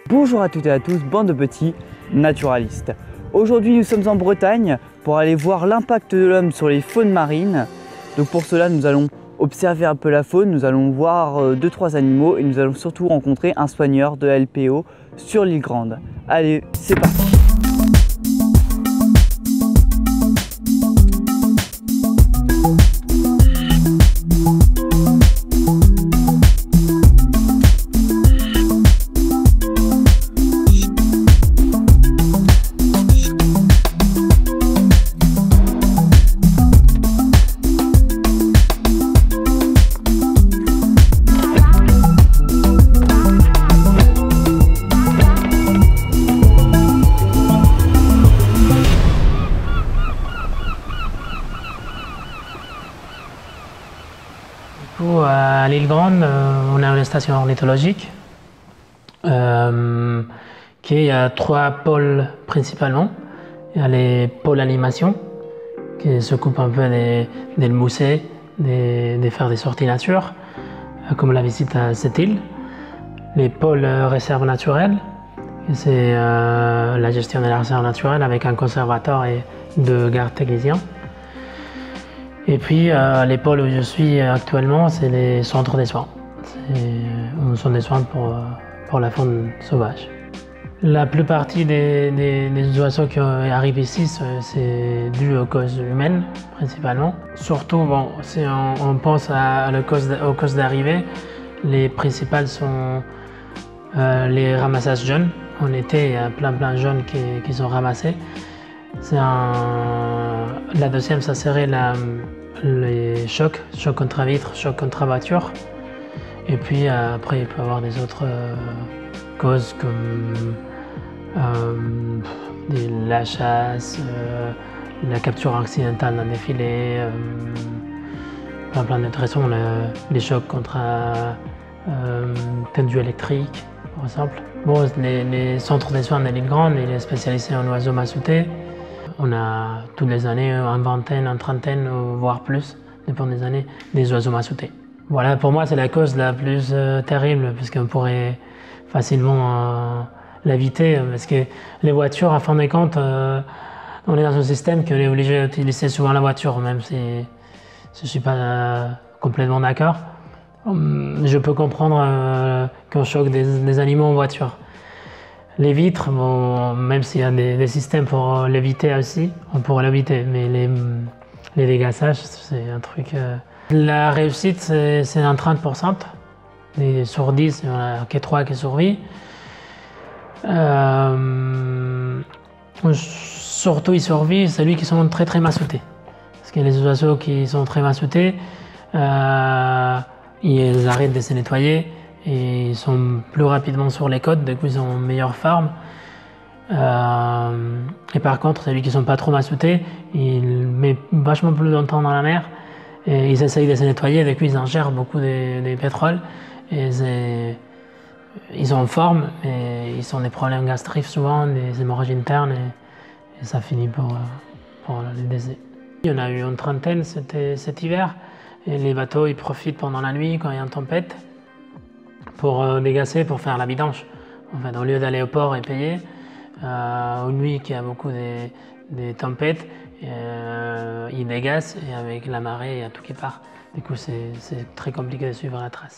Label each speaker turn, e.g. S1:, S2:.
S1: Bonjour à toutes et à tous, bande de petits naturalistes. Aujourd'hui nous sommes en Bretagne pour aller voir l'impact de l'homme sur les faunes marines. Donc pour cela nous allons observer un peu la faune, nous allons voir 2-3 animaux et nous allons surtout rencontrer un soigneur de la LPO sur l'île Grande. Allez, c'est parti!
S2: À l'île Grande, on a une station ornithologique qui a 3 pôles principalement. Il y a les pôles animation qui s'occupent un peu des mousser, de faire des sorties nature, comme la visite à cette île. Les pôles réserve naturelle, c'est la gestion de la réserve naturelle avec un conservateur et 2 gardes techniciens. Et puis les pôles où je suis actuellement, c'est les centres des soins. Ce sont des soins pour la faune sauvage. La plupart des oiseaux qui arrivent ici, c'est dû aux causes humaines, principalement. Surtout, bon, si on pense aux causes d'arrivée, les principales sont les ramassages jeunes. En été, il y a plein de jeunes qui sont ramassés. La deuxième, ça serait les chocs contre vitre, chocs contre voiture. Et puis après, il peut y avoir des autres causes comme la chasse, la capture accidentelle d'un défilé, plein d'autres raisons, les chocs contre tendu électrique, par exemple. Bon, les centres de soins de l'île Grande, il est spécialisé en oiseaux massoutés. On a toutes les années une vingtaine, une trentaine, voire plus, dépend des années, des oiseaux massoutés. Voilà, pour moi, c'est la cause la plus terrible, parce qu'on pourrait facilement l'éviter, parce que les voitures, à fin de compte, on est dans un système qu'on est obligé d'utiliser souvent la voiture, même si je ne suis pas complètement d'accord. Je peux comprendre qu'on choque des animaux en voiture. Les vitres, bon, même s'il y a des systèmes pour l'éviter aussi, on pourrait l'éviter, mais les dégassages, c'est un truc... La réussite, c'est un 30%. Et sur 10, il n'y en a que 3 qui survivent. Surtout, ils survivent celui qui sont très massoutés. Parce que les oiseaux qui sont très massoutés, ils arrêtent de se nettoyer. Et ils sont plus rapidement sur les côtes, du coup ils ont une meilleure forme. Et par contre, celui qui ne sont pas trop massoutés, ils mettent vachement plus longtemps dans la mer. Et ils essayent de se nettoyer, du coup ils ingèrent beaucoup de pétrole. Et ils ont une forme, mais ils ont des problèmes gastriques souvent, des hémorragies internes, et ça finit pour les décès. Il y en a eu une trentaine cet hiver. Et les bateaux ils profitent pendant la nuit quand il y a une tempête, pour dégasser, pour faire la vidange. En fait, au lieu d'aller au port et payer, une nuit qui a beaucoup de tempêtes, ils dégassent et avec la marée, il y a tout qui part. Du coup, c'est très compliqué de suivre la trace.